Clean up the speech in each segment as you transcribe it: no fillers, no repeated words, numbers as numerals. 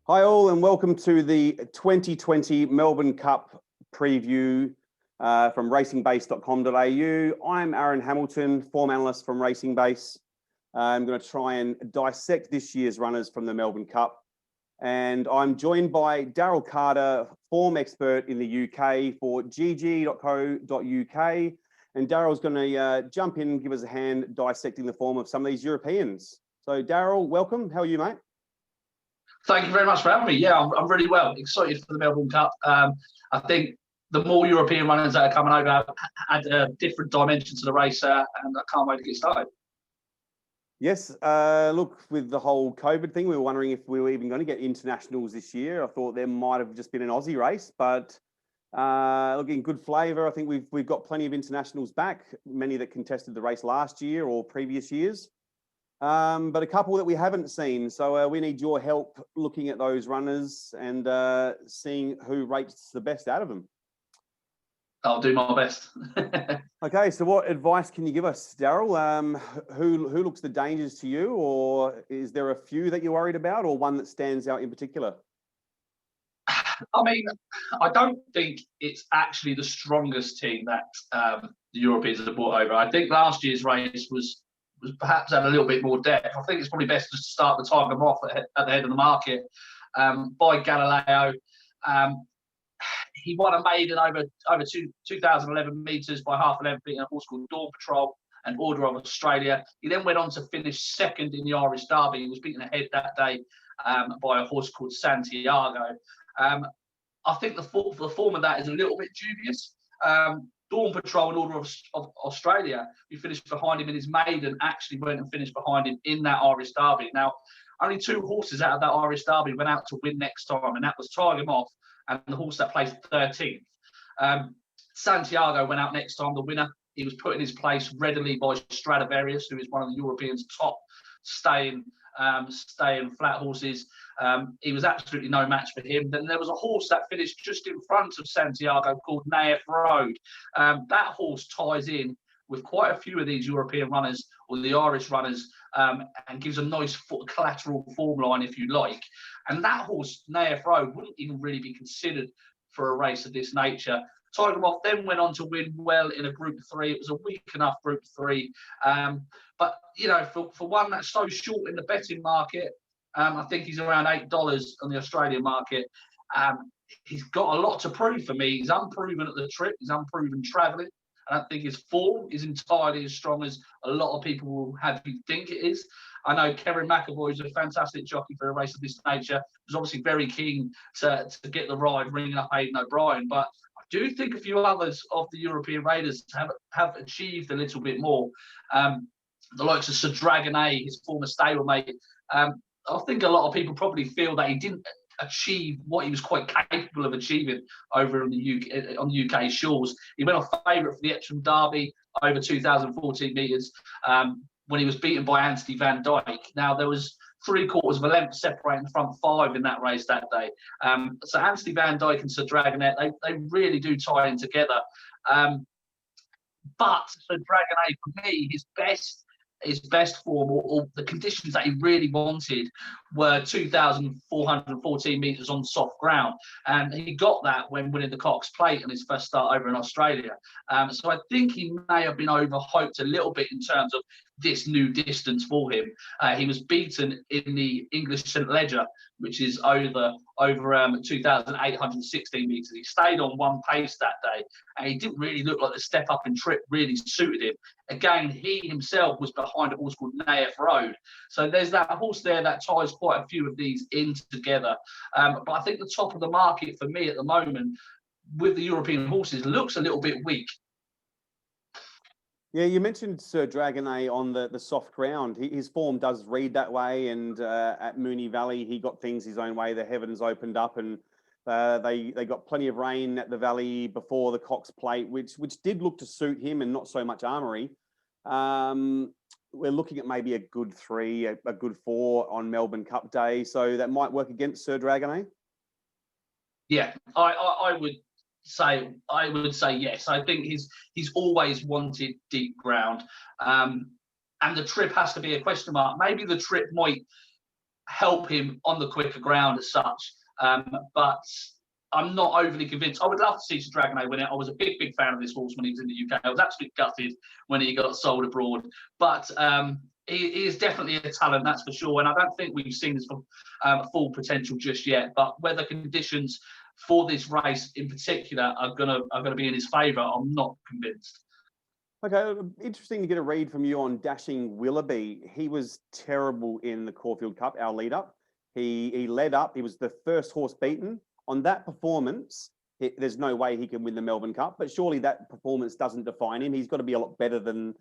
Hi all and welcome to the 2020 Melbourne Cup preview from RacingBase.com.au. I'm Aaron Hamilton, form analyst from RacingBase. I'm going to try and dissect this year's runners from the Melbourne Cup. And I'm joined by Daryl Carter, form expert in the UK for gg.co.uk. And Daryl's going to jump in and give us a hand dissecting the form of some of these Europeans. So Daryl, welcome. How are you, mate? Thank you very much for having me. Yeah, I'm really well. Excited for the Melbourne Cup. I think the more European runners that are coming over add a different dimension to the race, and I can't wait to get started. Yes, look, with the whole COVID thing, we were wondering if we were even going to get internationals this year. I thought there might have just been an Aussie race, but looking good flavour. I think we've got plenty of internationals back, many that contested the race last year or previous years. But a couple that we haven't seen. So we need your help looking at those runners and seeing who rates the best out of them. I'll do my best. Okay, so what advice can you give us, Daryl? Who looks the dangers to you, or is there a few that you're worried about, or one that stands out in particular? I mean, I don't think it's actually the strongest team that the Europeans have brought over. I think last year's race was perhaps had a little bit more depth. I think it's probably best just to start the time off at the head of the market by Galileo. He won a maiden over 2,011 metres by half a length, beating a horse called Dawn Patrol and Order of Australia. He then went on to finish second in the Irish Derby. He was beaten ahead that day by a horse called Santiago. I think the form of that is a little bit dubious. Dawn Patrol and Order of Australia, who finished behind him in his maiden, actually went and finished behind him in that Irish Derby. Now, only two horses out of that Irish Derby went out to win next time, and that was Tiger Moth and the horse that placed 13th. Santiago went out next time, the winner. He was put in his place readily by Stradivarius, who is one of the Europeans' top staying flat horses. He was absolutely no match for him. Then there was a horse that finished just in front of Santiago called Naif Road. That horse ties in with quite a few of these European runners or the Irish runners and gives a nice collateral form line, if you like. And that horse, Naif Road, wouldn't even really be considered for a race of this nature. Tiger Moth then went on to win well in a Group 3. It was a weak enough Group 3. But, you know, for one that's so short in the betting market, I think he's around $8 on the Australian market. He's got a lot to prove for me. He's unproven at the trip. He's unproven travelling. I don't think his form is entirely as strong as a lot of people will have you think it is. I know Kerry McAvoy is a fantastic jockey for a race of this nature. He was obviously very keen to get the ride, ringing up Aidan O'Brien. But I do think a few others of the European raiders have achieved a little bit more. The likes of Sir Dragonet, his former stablemate. I think a lot of people probably feel that he didn't achieve what he was quite capable of achieving over on the UK shores. He went on favourite for the Epsom Derby over 2,014 metres when he was beaten by Anthony Van Dyke. Now, there was 3/4 of a length separating the front five in that race that day. So Anthony Van Dyke and Sir Dragonet, they really do tie in together. But Sir Dragonet, for me, his best form or the conditions that he really wanted were 2,414 metres on soft ground. And he got that when winning the Cox Plate in his first start over in Australia. So I think he may have been overhyped a little bit in terms of this new distance for him. He was beaten in the English St Ledger, which is over 2,816 metres. He stayed on one pace that day, and he didn't really look like the step up and trip really suited him. Again, he himself was behind a horse called Naif Road. So there's that horse there that ties quite a few of these in together. But I think the top of the market for me at the moment with the European horses looks a little bit weak. Yeah, you mentioned Sir Dragonet on the soft ground. His form does read that way, and at Moonee Valley, he got things his own way. The heavens opened up, and they got plenty of rain at the Valley before the Cox Plate, which did look to suit him and not so much Armoury. We're looking at maybe a good 3, a good 4 on Melbourne Cup Day, so that might work against Sir Dragonet. Yeah, I would say yes. I think he's always wanted deep ground, and the trip has to be a question mark. Maybe the trip might help him on the quicker ground as such. But I'm not overly convinced. I would love to see Dragonet win it. I was a big fan of this horse when he was in the UK. I was absolutely gutted when he got sold abroad. But he is definitely a talent, that's for sure. And I don't think we've seen his full potential just yet. But whether conditions for this race in particular are gonna be in his favour, I'm not convinced. Okay, interesting to get a read from you on Dashing Willoughby. He was terrible in the Caulfield Cup, our lead up. He led up. He was the first horse beaten. On that performance, there's no way he can win the Melbourne Cup. But surely that performance doesn't define him. He's got to be a lot better than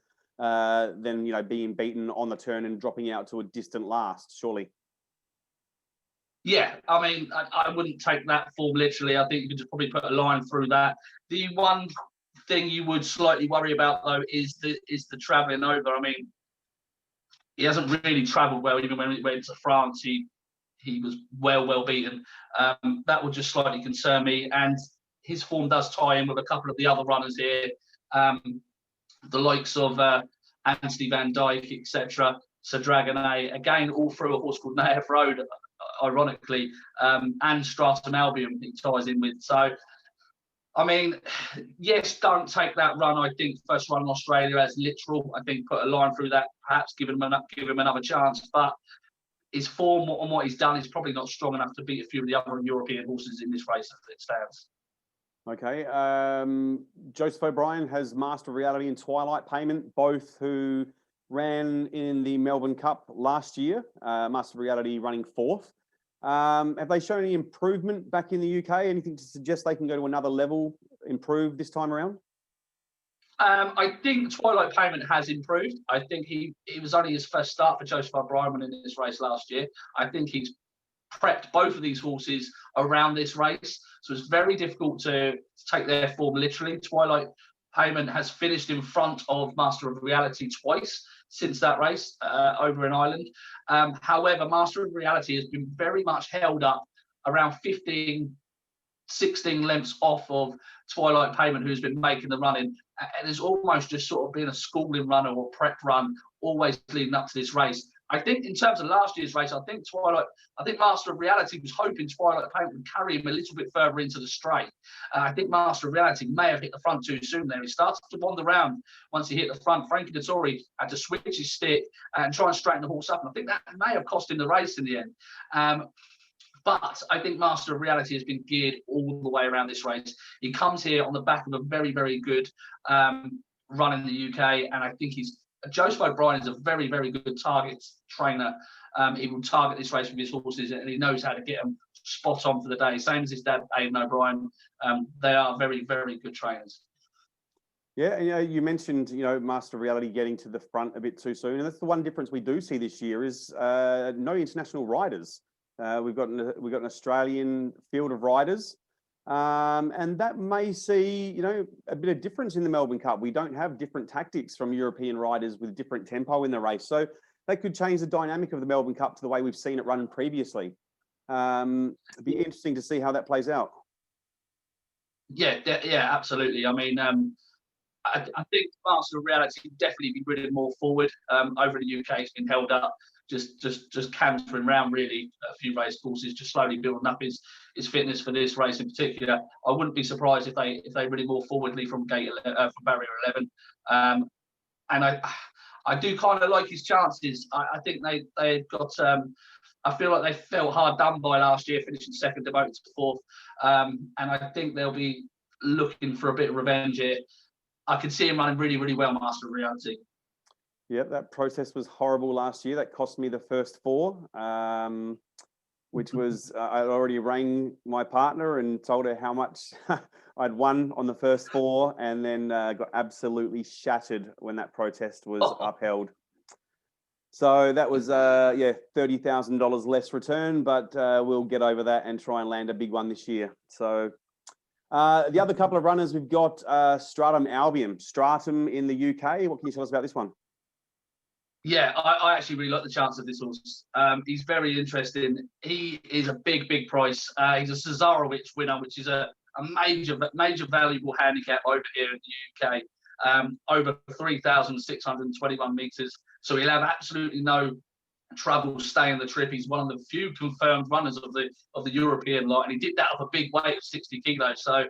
being beaten on the turn and dropping out to a distant last. Surely. Yeah, I mean, I wouldn't take that form literally. I think you could just probably put a line through that. The one thing you would slightly worry about though is the travelling over. I mean, he hasn't really travelled well. Even when he went to France, he was well beaten. That would just slightly concern me. And his form does tie in with a couple of the other runners here, the likes of Anthony Van Dyke, etc. So Dragonet, again, all through a horse called Naif Road, ironically, and Stratum Albion he ties in with. So, I mean, yes, don't take that run. I think first run in Australia as literal. I think put a line through that, perhaps give him another chance. But his form and what he's done is probably not strong enough to beat a few of the other European horses in this race as it stands. Okay. Joseph O'Brien has Master of Reality and Twilight Payment, both who ran in the Melbourne Cup last year. Master of Reality running fourth. Have they shown any improvement back in the UK? Anything to suggest they can go to another level, improve this time around? I think Twilight Payment has improved. I think he was only his first start for Joseph O'Brien in this race last year. I think he's prepped both of these horses around this race. So it's very difficult to take their form literally. Twilight Payment has finished in front of Master of Reality twice since that race over in Ireland. However, Master of Reality has been very much held up around 15, 16 lengths off of Twilight Payment, who's been making the running, and it's almost just sort of been a schooling run or a prep run, always leading up to this race. I think in terms of last year's race, I think Master of Reality was hoping Twilight Payment would carry him a little bit further into the straight. I think Master of Reality may have hit the front too soon there. He started to wander around once he hit the front. Frankie Dettori had to switch his stick and try and straighten the horse up. And I think that may have cost him the race in the end. But I think Master of Reality has been geared all the way around this race. He comes here on the back of a very, very good run in the UK. And I think Joseph O'Brien is a very, very good target trainer. He will target this race with his horses and he knows how to get them spot on for the day. Same as his dad, Aidan O'Brien. They are very, very good trainers. Yeah, you mentioned, Master of Reality getting to the front a bit too soon. And that's the one difference we do see this year is no international riders. We've got an Australian field of riders, and that may see a bit of difference in the Melbourne Cup. We don't have different tactics from European riders with different tempo in the race, so that could change the dynamic of the Melbourne Cup to the way we've seen it run previously. It'd be interesting to see how that plays out. Yeah, absolutely. I mean, I think Master of Reality can definitely be ridden more forward. Over in the UK, it's been held up. Just cantering around really a few race courses, just slowly building up his fitness for this race in particular. I wouldn't be surprised if they really more forwardly from barrier 11. And I do kind of like his chances. I think they got. I feel like they felt hard done by last year, finishing second, demoted to fourth. And I think they'll be looking for a bit of revenge here. I could see him running really, really well, Master of Reality. Yep, that process was horrible last year. That cost me the first four, which was I already rang my partner and told her how much I'd won on the first four, and then got absolutely shattered when that protest was upheld. So that was $30,000 less return, but we'll get over that and try and land a big one this year. So the other couple of runners we've got Stratum Albion, Stratum in the UK. What can you tell us about this one? Yeah, I actually really like the chance of this horse. He's very interesting. He is a big price. He's a Cesarewitch winner, which is a major valuable handicap over here in the UK. Over 3,621 metres. So he'll have absolutely no trouble staying the trip. He's one of the few confirmed runners of the European lot, and he did that off a big weight of 60 kilos. So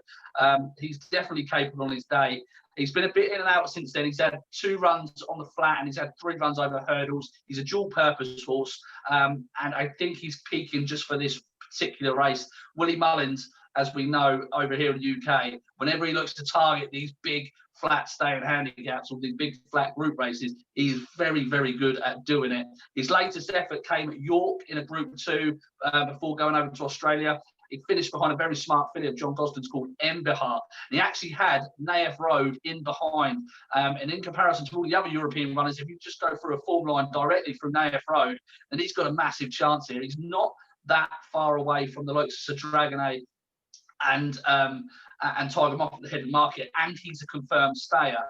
he's definitely capable on his day. He's been a bit in and out since then. He's had 2 runs on the flat and he's had 3 runs over hurdles. He's a dual-purpose horse, and I think he's peaking just for this particular race. Willie Mullins, as we know over here in the UK, whenever he looks to target these big flat staying handicaps or these big flat group races, he's very, very good at doing it. His latest effort came at York in a Group 2 before going over to Australia. He finished behind a very smart filly of John Gosden's called Emberhart. He actually had Naif Road in behind. And in comparison to all the other European runners, if you just go through a form line directly from Naif Road, then he's got a massive chance here. He's not that far away from the likes of Sir Dragonet and Tiger Moth at the head of the market, and he's a confirmed stayer.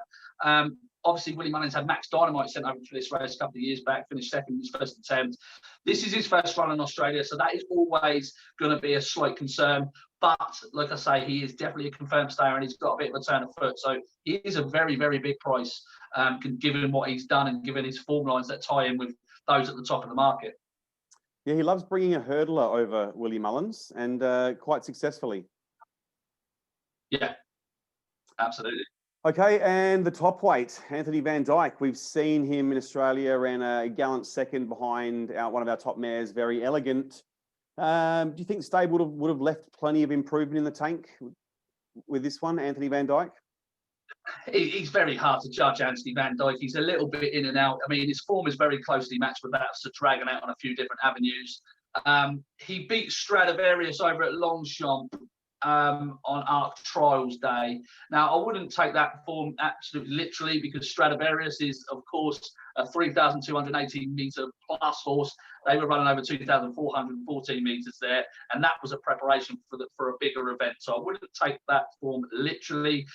Obviously, Willie Mullins had Max Dynamite sent over for this race a couple of years back, finished second in his first attempt. This is his first run in Australia, so that is always going to be a slight concern. But like I say, he is definitely a confirmed stayer, and he's got a bit of a turn of foot. So he is a very, very big price, given what he's done and given his form lines that tie in with those at the top of the market. Yeah, he loves bringing a hurdler over, Willie Mullins, and quite successfully. Yeah, absolutely. Okay, and the top weight, Anthony Van Dyke. We've seen him in Australia, ran a gallant second behind one of our top mares, Very Elegant. Do you think the stable would have left plenty of improvement in the tank with this one, Anthony Van Dyke? He's very hard to judge, Anthony Van Dyke. He's a little bit in and out. I mean, his form is very closely matched with that of Sir Dragonet on a few different avenues. He beat Stradivarius over at Longchamp on Arc Trials Day. Now, I wouldn't take that form absolutely literally, because Stradivarius is, of course, a 3,218 metre plus horse. They were running over 2,414 metres there, and that was a preparation for a bigger event. So I wouldn't take that form literally.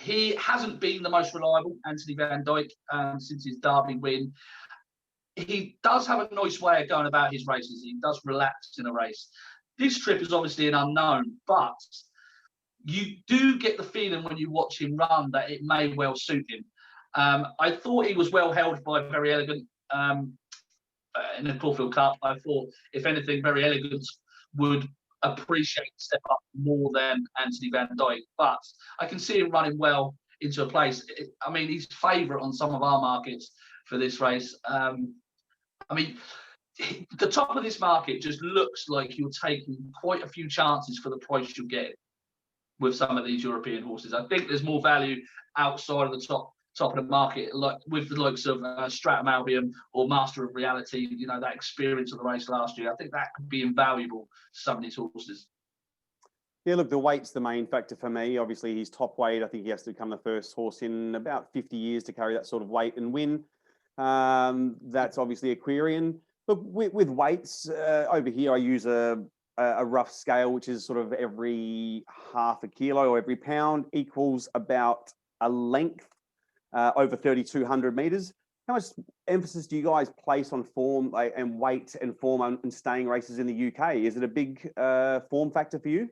He hasn't been the most reliable, Anthony Van Dyke, since his Derby win. He does have a nice way of going about his races. He does relax in a race. This trip is obviously an unknown, but you do get the feeling when you watch him run that it may well suit him. I thought he was well held by Very Elegant in the Caulfield Cup. I thought, if anything, Very Elegant would appreciate the step up more than Anthony Van Dyke. But I can see him running well into a place. I mean, he's favourite on some of our markets for this race. I mean, the top of this market just looks like you're taking quite a few chances for the price you'll get with some of these European horses. I think there's more value outside of the top of the market, like with the likes of Stratum Albion or Master of Reality. You know, that experience of the race last year. I think that could be invaluable to some of these horses. Yeah, look, the weight's the main factor for me. Obviously, he's top weight. I think he has to become the first horse in about 50 years to carry that sort of weight and win. That's obviously a query. And look, with weights, over here I use a rough scale, which is sort of every half a kilo or every pound equals about a length over 3,200 metres. How much emphasis do you guys place on form and weight and form and staying races in the UK? Is it a big form factor for you?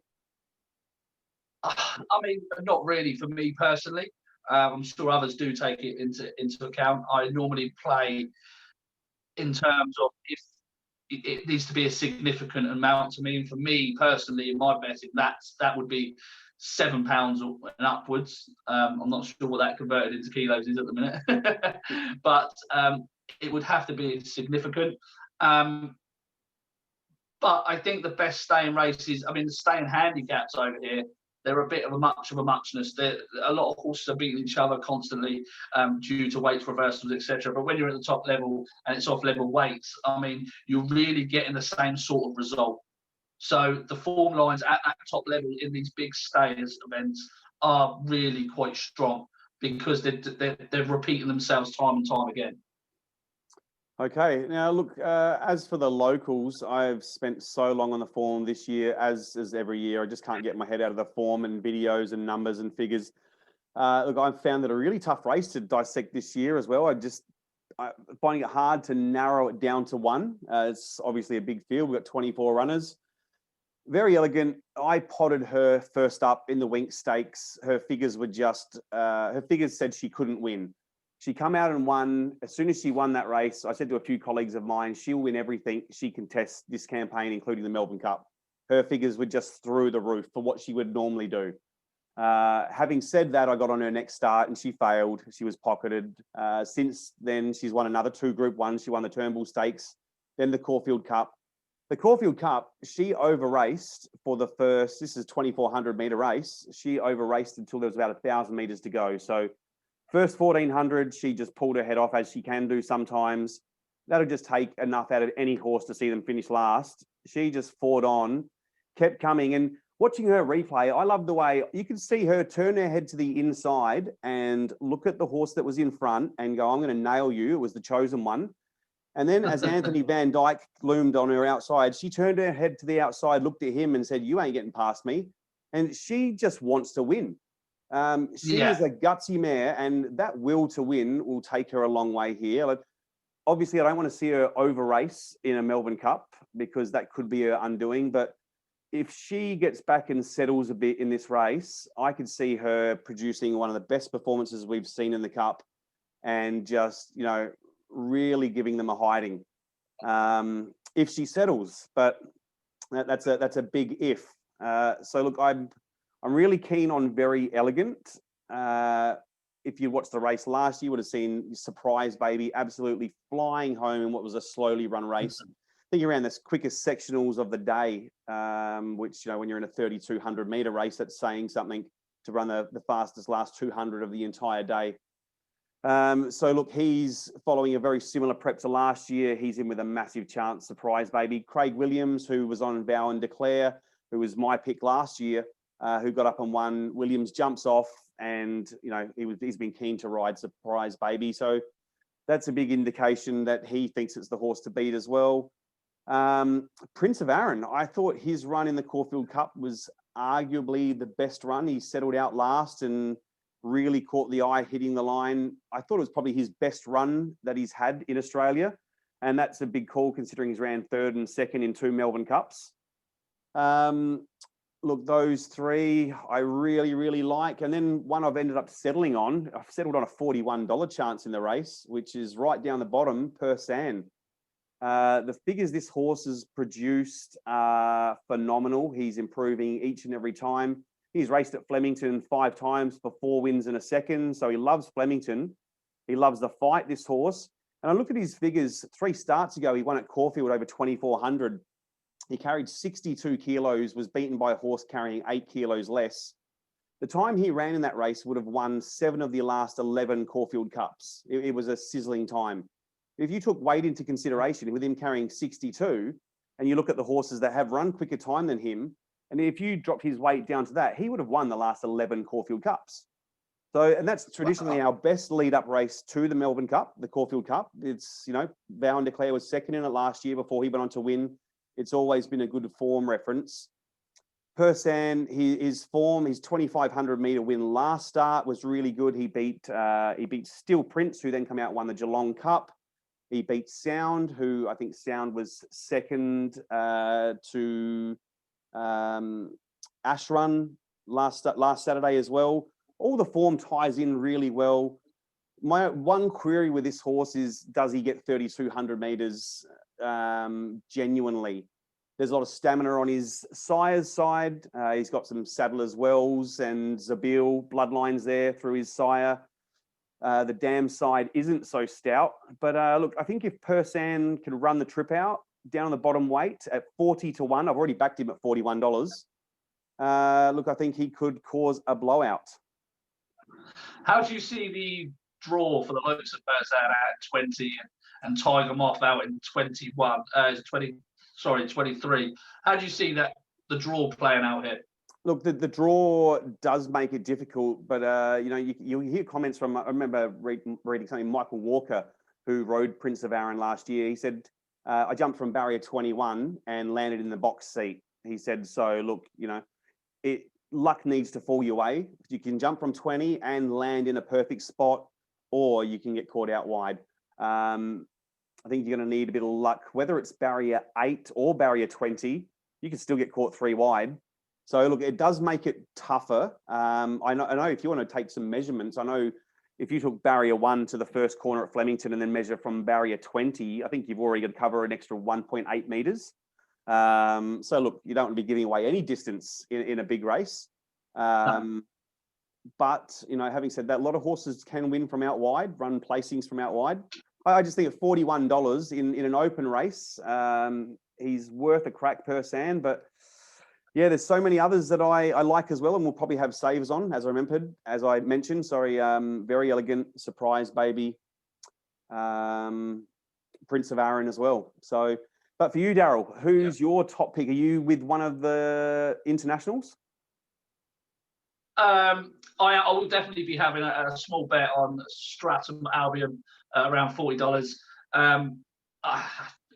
I mean, not really for me personally. I'm sure others do take it into account. I normally play in terms of if it needs to be a significant amount to me. And for me personally, in my betting, that would be £7 and upwards. I'm not sure what that converted into kilos is at the minute, but it would have to be significant. But I think the best staying races, I mean, the staying handicaps over here, they're a bit of a muchness. A lot of horses are beating each other constantly due to weight reversals, etc. But when you're at the top level and it's off level weights, I mean, you're really getting the same sort of result. So the form lines at that top level in these big stayers events are really quite strong because they're repeating themselves time and time again. Okay, now look, as for the locals, I've spent so long on the form this year, as every year. I just can't get my head out of the form and videos and numbers and figures. Look, I've found it a really tough race to dissect this year as well. I'm finding it hard to narrow it down to one. It's obviously a big field. We've got 24 runners. Very Elegant. I potted her first up in the Winx Stakes. Her figures were just, her figures said she couldn't win. She come out and won. As soon as she won that race, I said to a few colleagues of mine, she'll win everything she contests this campaign, including the Melbourne Cup. Her figures were just through the roof for what she would normally do. Having said that, I got on her next start and she failed. She was pocketed. Since then, she's won another 2 Group 1s. She won the Turnbull Stakes, then the Caulfield Cup. The Caulfield Cup, she over-raced for the first, this is 2,400 metre race. She over-raced until there was about 1,000 metres to go. So first 1,400, she just pulled her head off, as she can do sometimes. That'll just take enough out of any horse to see them finish last. She just fought on, kept coming. And watching her replay, I love the way you can see her turn her head to the inside and look at the horse that was in front and go, I'm going to nail you. It was the chosen one. And then as Anthony Van Dyke loomed on her outside, she turned her head to the outside, looked at him and said, you ain't getting past me. And she just wants to win. She is a gutsy mare, and that will to win will take her a long way here. Like, obviously, I don't want to see her over race in a Melbourne Cup because that could be her undoing. But if she gets back and settles a bit in this race, I could see her producing one of the best performances we've seen in the Cup and just, you know, really giving them a hiding if she settles. But that's a big if. So look, I'm really keen on Very Elegant. If you watched the race last year, you would have seen Surprise Baby absolutely flying home in what was a slowly run race. I think around the quickest sectionals of the day, which, you know, when you're in a 3,200 metre race, that's saying something to run the fastest last 200 of the entire day. So look, he's following a very similar prep to last year. He's in with a massive chance, Surprise Baby. Craig Williams, who was on Vow and Declare, who was my pick last year, who got up and won. Williams jumps off, and you know he's been keen to ride Surprise Baby, so that's a big indication that he thinks it's the horse to beat as well. Prince of Arran, I thought his run in the Caulfield Cup was arguably the best run. He settled out last and really caught the eye hitting the line. I thought it was probably his best run that he's had in Australia, and that's a big call considering he's ran 3rd and 2nd in 2 Melbourne Cups. Look, those 3 I really, really like. And then one I've ended up settling on. I've settled on a $41 chance in the race, which is right down the bottom, Persan. The figures this horse has produced are phenomenal. He's improving each and every time. He's raced at Flemington 5 times for 4 wins and a second. So he loves Flemington. He loves the fight, this horse. And I look at his figures. 3 starts ago, he won at Caulfield over 2,400. He carried 62 kilos, was beaten by a horse carrying 8 kilos less. The time he ran in that race would have won 7 of the last 11 Caulfield Cups. It was a sizzling time. If you took weight into consideration, with him carrying 62, and you look at the horses that have run quicker time than him, and if you dropped his weight down to that, he would have won the last 11 Caulfield Cups. So, and that's traditionally our best lead-up race to the Melbourne Cup, the Caulfield Cup. It's, you know, Vow and Declare was 2nd in it last year before he went on to win. It's always been a good form reference. Persan, his form, his 2,500 metre win last start was really good. He beat Steel Prince, who then come out and won the Geelong Cup. He beat Sound, who I think Sound was 2nd to Ash Run last Saturday as well. All the form ties in really well. My one query with this horse is, does he get 3,200 metres genuinely? There's a lot of stamina on his sire's side. He's got some Saddler's Wells and Zabil bloodlines there through his sire. The dam side isn't so stout. But look, I think if Persan can run the trip out down on the bottom weight at 40 to 1, I've already backed him at $41. Look, I think he could cause a blowout. How do you see the draw for the likes of Persan at 20 and Tiger Moth out in 23? How do you see that the draw playing out here? Look, the draw does make it difficult, but you know, you hear comments from. I remember reading something. Michael Walker, who rode Prince of Arran last year, he said, "I jumped from barrier 21 and landed in the box seat." He said, "So look, you know, luck needs to fall your way. You can jump from 20 and land in a perfect spot, or you can get caught out wide." I think you're going to need a bit of luck, whether it's barrier 8 or barrier 20. You can still get caught 3 wide. So look, it does make it tougher. I know if you want to take some measurements, I know if you took barrier 1 to the first corner at Flemington and then measure from barrier 20, I think you've already got to cover an extra 1.8 meters. So look, you don't want to be giving away any distance in a big race. But, you know, having said that, a lot of horses can win from out wide, run placings from out wide. I just think at $41 in an open race, he's worth a crack per San. But yeah, there's so many others that I like as well, and we'll probably have saves on, as I mentioned. Sorry, Very Elegant, Surprise Baby, Prince of Aaron as well. So, but for you, Daryl, who's your top pick? Are you with one of the internationals? I will definitely be having a small bet on Stratham Albion around $40.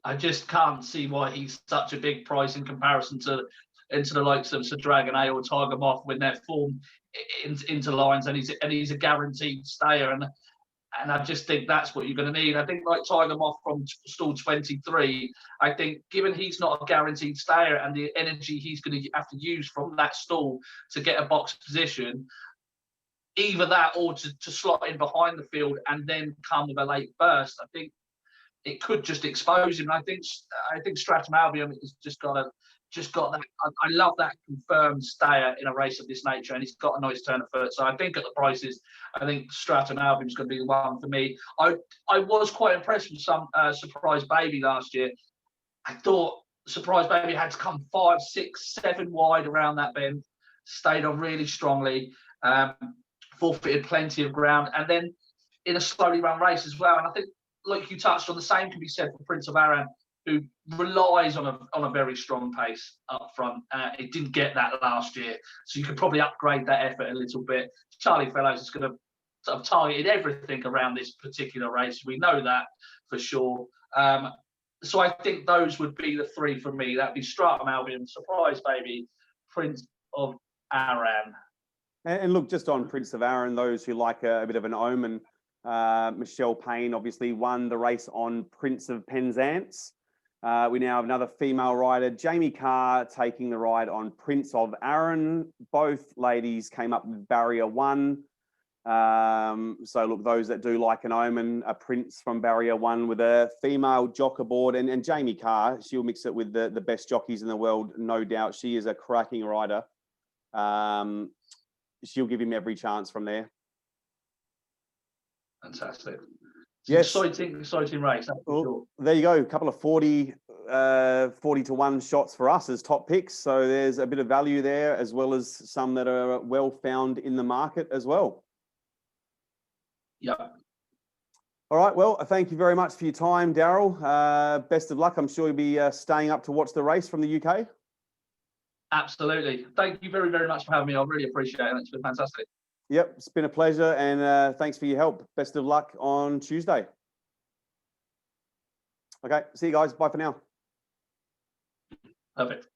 I just can't see why he's such a big price in comparison to the likes of Sir Dragon A or Tiger Moth when they're formed into lines, and he's a guaranteed stayer, and I just think that's what you're going to need. I think like Tiger Moth from stall 23, I think given he's not a guaranteed stayer and the energy he's going to have to use from that stall to get a box position, either that or to slot in behind the field and then come with a late burst, I think it could just expose him. And I think Stratham Albion has just got that. I love that confirmed stayer in a race of this nature, and he's got a nice turn of foot. So I think at the prices, I think Stratham Albion is going to be the one for me. I was quite impressed with some Surprise Baby last year. I thought Surprise Baby had to come 5, 6, 7 wide around that bend, stayed on really strongly, forfeited plenty of ground, and then in a slowly run race as well. And I think, like you touched on, the same can be said for Prince of Aaron, who relies on a very strong pace up front. It didn't get that last year, so you could probably upgrade that effort a little bit. Charlie Fellows is going to sort of targeted everything around this particular race. We know that for sure. So I think those would be the three for me. That'd be Stratham Albion, Surprise Baby, Prince of Aaron. And look, just on Prince of Aaron, those who like a bit of an omen, Michelle Payne obviously won the race on Prince of Penzance. We now have another female rider, Jamie Carr, taking the ride on Prince of Aaron. Both ladies came up with barrier 1. So look, those that do like an omen, a Prince from barrier 1 with a female jock aboard, and Jamie Carr, she'll mix it with the best jockeys in the world, no doubt. She is a cracking rider. She'll give him every chance from there. Fantastic. Yes. Exciting race. Well, sure. There you go. A couple of 40 to 1 shots for us as top picks. So there's a bit of value there, as well as some that are well found in the market as well. Yeah. All right. Well, thank you very much for your time, Daryl. Best of luck. I'm sure you'll be staying up to watch the race from the UK. Absolutely. Thank you very, very much for having me. I really appreciate it. It's been fantastic. Yep, it's been a pleasure, and thanks for your help. Best of luck on Tuesday. Okay, see you guys. Bye for now. Perfect.